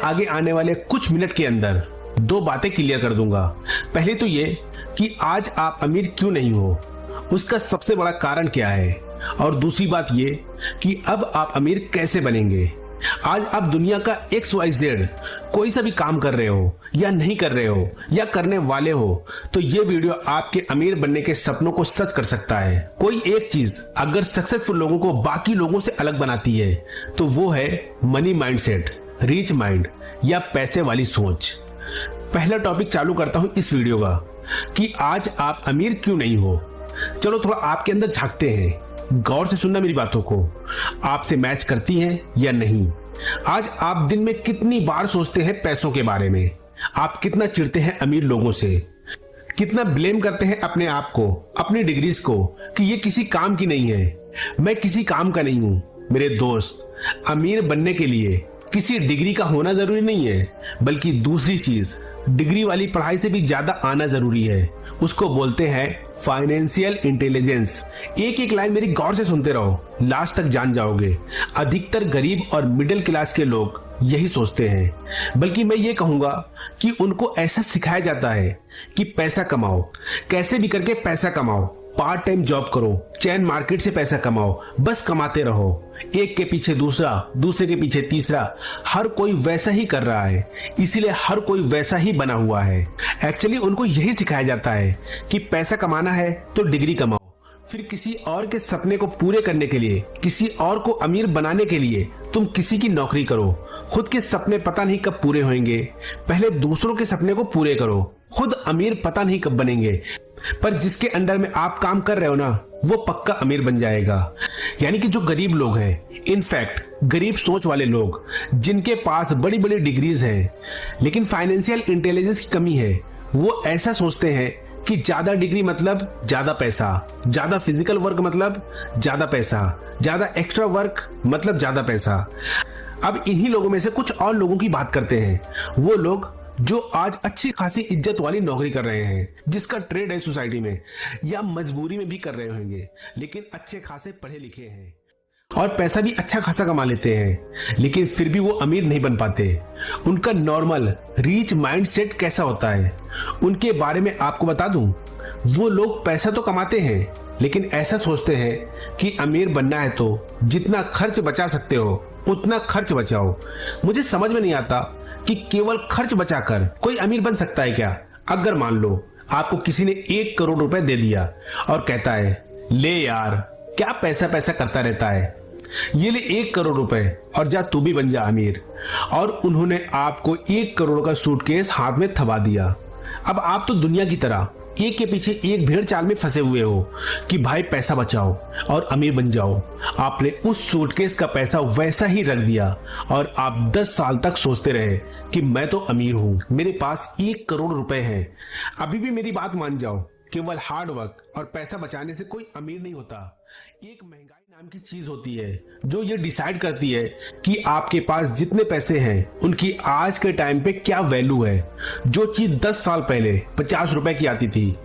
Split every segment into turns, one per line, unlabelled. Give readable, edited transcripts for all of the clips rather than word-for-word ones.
आगे आने वाले कुछ मिनट के अंदर दो बातें क्लियर कर दूंगा। पहले तो ये कि आज आप अमीर क्यों नहीं हो, उसका सबसे बड़ा कारण क्या है, और दूसरी बात ये कि अब आप अमीर कैसे बनेंगे। आज आप दुनिया का XYZ कोई सा भी काम कर रहे हो या नहीं कर रहे हो या करने वाले हो, तो ये वीडियो आपके अमीर बनने के सपनों को सच कर सकता है। कोई एक चीज अगर सक्सेसफुल लोगों को बाकी लोगों से अलग बनाती है तो वो है मनी माइंडसेट, रिच माइंड या पैसे वाली सोच। पहला टॉपिक चालू करता हूं इस वीडियो का कि आज आप अमीर क्यों नहीं हो। चलो थोड़ा आपके अंदर झांकते हैं, गौर से सुनना मेरी बातों को, आपसे मैच करती हैं या नहीं। आज आप दिन में कितनी बार सोचते हैं पैसों के बारे में, आप कितना चिढ़ते हैं अमीर लोगों से, कितना ब्लेम करते हैं अपने आप को, अपनी डिग्रीज को कि ये किसी काम की नहीं है, मैं किसी काम का नहीं हूं। मेरे दोस्त, अमीर बनने के लिए किसी डिग्री का होना जरूरी नहीं है, बल्कि दूसरी चीज डिग्री वाली पढ़ाई से भी ज्यादा आना जरूरी है। उसको बोलते हैं फाइनेंशियल इंटेलिजेंस। एक एक लाइन मेरी गौर से सुनते रहो, लास्ट तक जान जाओगे। अधिकतर गरीब और मिडिल क्लास के लोग यही सोचते हैं, बल्कि मैं ये कहूंगा कि उनको ऐसा सिखाया जाता है कि पैसा कमाओ, कैसे भी करके पैसा कमाओ, पार्ट टाइम जॉब करो, चैन मार्केट से पैसा कमाओ, बस कमाते रहो। एक के पीछे दूसरा, दूसरे के पीछे तीसरा, हर कोई वैसा ही कर रहा है, इसीलिए हर कोई वैसा ही बना हुआ है। एक्चुअली उनको यही सिखाया जाता है कि पैसा कमाना है तो डिग्री कमाओ, फिर किसी और के सपने को पूरे करने के लिए, किसी और को अमीर बनाने के लिए तुम किसी की नौकरी करो। खुद के सपने पता नहीं कब पूरे होंगे, पहले दूसरों के सपने को पूरे करो। खुद अमीर पता नहीं कब बनेंगे, पर जिसके अंडर में आप काम कर रहे हो ना, वो पक्का अमीर बन जाएगा। यानी कि जो गरीब लोग हैं, इनफैक्ट गरीब सोच वाले लोग, जिनके पास बड़ी बड़ी डिग्रीज हैं लेकिन फाइनेंशियल इंटेलिजेंस की कमी है, वो ऐसा सोचते हैं कि ज्यादा डिग्री मतलब ज्यादा पैसा, ज्यादा फिजिकल वर्क मतलब ज्यादा पैसा, ज्यादा एक्स्ट्रा वर्क मतलब ज्यादा पैसा। अब इन्हीं लोगों में से कुछ और लोगों की बात करते हैं, वो लोग जो आज अच्छी खासी इज्जत वाली नौकरी कर रहे हैं, जिसका ट्रेड है सोसाइटी में, या मजबूरी में भी कर रहे होंगे, लेकिन अच्छे खासे पढ़े लिखे हैं और पैसा भी अच्छा खासा कमा लेते हैं, लेकिन फिर भी वो अमीर नहीं बन पाते। उनका नॉर्मल रीच माइंडसेट कैसा होता है, उनके बारे में आपको बता दूं। वो लोग पैसा तो कमाते हैं, लेकिन ऐसा सोचते हैं कि अमीर बनना है तो जितना खर्च बचा सकते हो उतना खर्च बचाओ। मुझे समझ में नहीं आता कि केवल खर्च बचाकर कोई अमीर बन सकता है क्या। अगर मान लो आपको किसी ने 1 करोड़ रुपए दे दिया और कहता है, ले यार क्या पैसा पैसा करता रहता है, ये ले 1 करोड़ रुपए और जा तू भी बन जा अमीर, और उन्होंने आपको 1 करोड़ का सूटकेस हाथ में थमा दिया। अब आप तो दुनिया की तरह एक के पीछे एक भेड़ चाल में फंसे हुए हो कि भाई पैसा बचाओ और अमीर बन जाओ। आपने उस सूटकेस का पैसा वैसा ही रख दिया और आप 10 साल तक सोचते रहे कि मैं तो अमीर हूं, मेरे पास 1 करोड़ रुपए हैं। अभी भी मेरी बात मान जाओ, केवल हार्ड वर्क और पैसा बचाने से कोई अमीर नहीं होता। एक महंगाई नाम की चीज होती है जो ये डिसाइड करती है कि आपके पास जितने पैसे हैं उनकी आज के टाइम पे क्या वैल्यू है। जो चीज 10 साल पहले 50 रुपए की आती थी,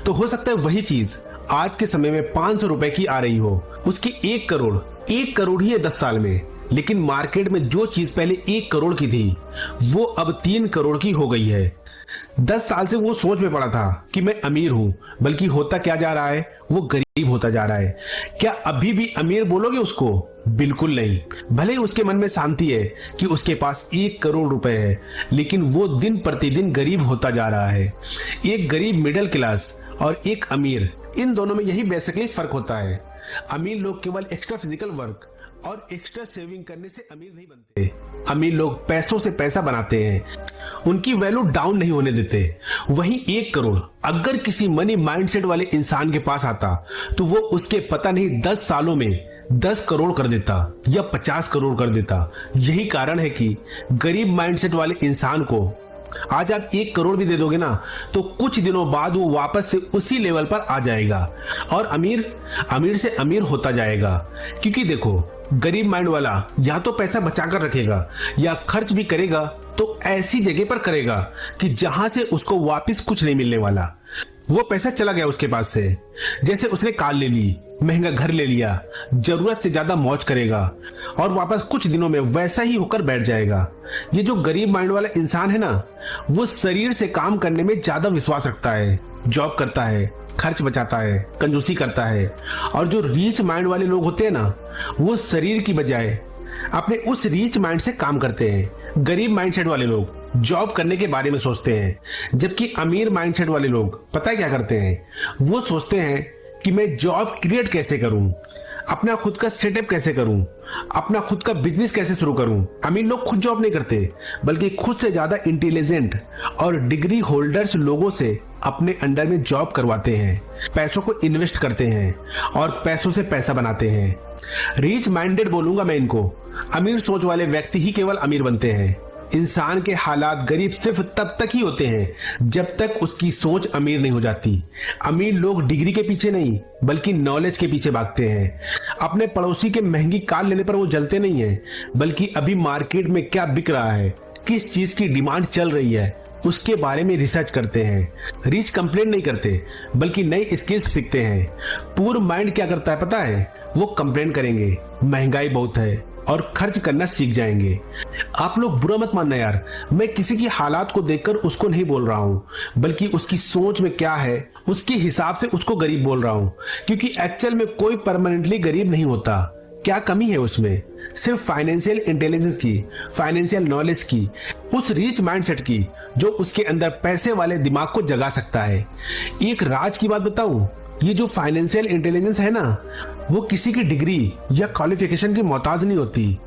तो हो सकता है वही चीज आज के समय में 500 रुपए की आ रही हो। उसकी 1 करोड़ ही है 10 साल में, लेकिन मार्केट में जो चीज पहले 1 करोड़ की थी वो अब 3 करोड़ की हो गई है। 10 साल से वो सोच में पड़ा था कि मैं अमीर हूं, बल्कि होता क्या जा रहा है, वो गरीब होता जा रहा है। क्या अभी भी अमीर बोलोगे उसको? बिल्कुल नहीं। भले ही उसके मन में शांति है कि उसके पास 1 करोड़ रुपए है, लेकिन वो दिन प्रतिदिन गरीब होता जा रहा है। एक गरीब मिडिल क्लास और एक अमीर, इन दोनों में यही बेसिकली फर्क होता है। अमीर लोग केवल एक्स्ट्रा फिजिकल वर्क और एक्स्ट्रा सेविंग करने से अमीर नहीं बनते। अमीर लोग पैसों से पैसा बनाते हैं, उनकी वैल्यू डाउन नहीं होने देते। वहीं 1 करोड़ अगर किसी मनी माइंडसेट वाले इंसान के पास आता तो वो उसके पता नहीं 10 सालों में 10 करोड़ कर देता या 50 करोड़ कर देता। यही कारण है कि गरीब माइंडसेट वाले इंसान को आज आप 1 करोड़ भी दे दोगे ना, तो कुछ दिनों बाद वो वापस से उसी लेवल पर आ जाएगा और अमीर से अमीर होता जाएगा। क्योंकि देखो, गरीब माइंड वाला या तो पैसा बचाकर रखेगा या खर्च भी करेगा तो ऐसी जगह पर करेगा कि जहां से उसको वापस कुछ नहीं मिलने वाला। वो पैसा चला गया उसके पास से, जैसे उसने कार ले ली, महंगा घर ले लिया, जरूरत से ज्यादा मौज करेगा और वापस कुछ दिनों में वैसा ही होकर बैठ जाएगा। ये जो गरीब माइंड वाला इंसान है ना, वो शरीर से काम करने में ज्यादा विश्वास रखता है, जॉब करता है, खर्च बचाता है, कंजूसी करता है। और जो रीच माइंड वाले लोग होते हैं ना, वो शरीर की बजाय अपने उस रीच माइंड से काम करते हैं। गरीब माइंडसेट वाले लोग जॉब करने के बारे में सोचते हैं, जबकि अमीर माइंडसेट वाले लोग पता है क्या करते हैं? वो सोचते हैं कि मैं जॉब क्रिएट कैसे करूं, अपना खुद का सेटअप कैसे करूं, अपना खुद का बिजनेस कैसे शुरू करूं। अमीर लोग खुद जॉब नहीं करते, बल्कि खुद से ज्यादा इंटेलिजेंट और डिग्री होल्डर्स लोगों से अपने अंडर में जॉब करवाते हैं, पैसों को इन्वेस्ट करते हैं और पैसों से पैसा बनाते हैं। रीच माइंडेड बोलूंगा मैं इनको। अमीर सोच वाले व्यक्ति ही केवल अमीर बनते हैं। इंसान के हालात गरीब सिर्फ तब तक ही होते हैं जब तक उसकी सोच अमीर नहीं हो जाती। अमीर लोग डिग्री के पीछे नहीं, बल्कि नॉलेज के पीछे भागते हैं। अपने पड़ोसी के महंगी कार लेने पर वो जलते नहीं है, बल्कि अभी मार्केट में क्या बिक रहा है, किस चीज की डिमांड चल रही है, उसके बारे में रिसर्च करते हैं। रिच कंप्लेन नहीं करते, बल्कि नई स्किल्स सीखते हैं। पूर माइंड क्या करता है पता है? वो कंप्लेन करेंगे, महंगाई बहुत है, और खर्च करना सीख जाएंगे। आप लोग बुरा मत मानना यार, मैं किसी की हालात को देखकर उसको नहीं बोल रहा हूँ, बल्कि उसकी सोच में क्या है उसके हिसाब से उसको गरीब बोल रहा हूँ। क्योंकि एक्चुअल में कोई परमानेंटली गरीब नहीं होता। क्या कमी है उसमें? सिर्फ फाइनेंशियल इंटेलिजेंस की, फाइनेंशियल नॉलेज की, उस रीच माइंडसेट की जो उसके अंदर पैसे वाले दिमाग को जगा सकता है। एक राज की बात बताऊं, ये जो फाइनेंशियल इंटेलिजेंस है ना, वो किसी की डिग्री या क्वालिफिकेशन की मोहताज नहीं होती।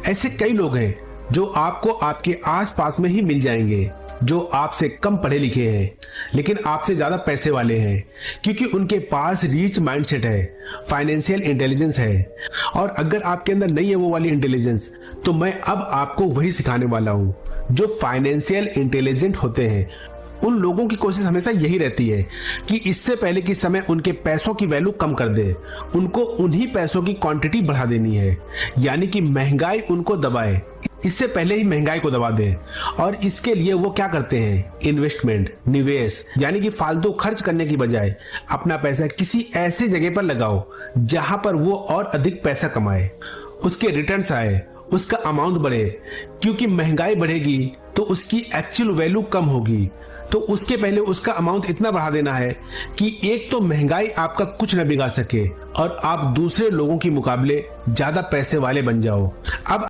ऐसे कई लोग हैं जो आपको आपके आसपास में ही मिल जाएंगे, जो आपसे कम पढ़े लिखे हैं लेकिन आपसे ज्यादा पैसे वाले हैं, क्योंकि उनके पास रीच माइंडसेट है, फाइनेंशियल इंटेलिजेंस है। और अगर आपके अंदर नहीं है वो वाली इंटेलिजेंस, तो मैं अब आपको वही सिखाने वाला हूं। जो फाइनेंशियल इंटेलिजेंट होते हैं, उन लोगों की कोशिश हमेशा यही रहती है कि इससे पहले कि समय उनके पैसों की वैल्यू कम कर दे, उनको उन्हीं पैसों की क्वांटिटी बढ़ा देनी है। यानी कि महंगाई उनको दबाए, इससे पहले ही महंगाई को दबा दे। और इसके लिए वो क्या करते हैं? इन्वेस्टमेंट, निवेश, यानी कि फालतू खर्च करने की बजाय अपना पैसा किसी ऐसे जगह पर लगाओ जहां पर वो और अधिक पैसा कमाए, उसके रिटर्न्स आए, उसका अमाउंट बढ़े। क्योंकि महंगाई बढ़ेगी तो उसकी एक्चुअल वैल्यू कम होगी, तो उसके पहले उसका अमाउंट इतना बढ़ा देना है कि एक तो महंगाई आपका कुछ न बिगाड़ सके और आप दूसरे लोगों के मुकाबले ज्यादा पैसे वाले बन जाओ। अब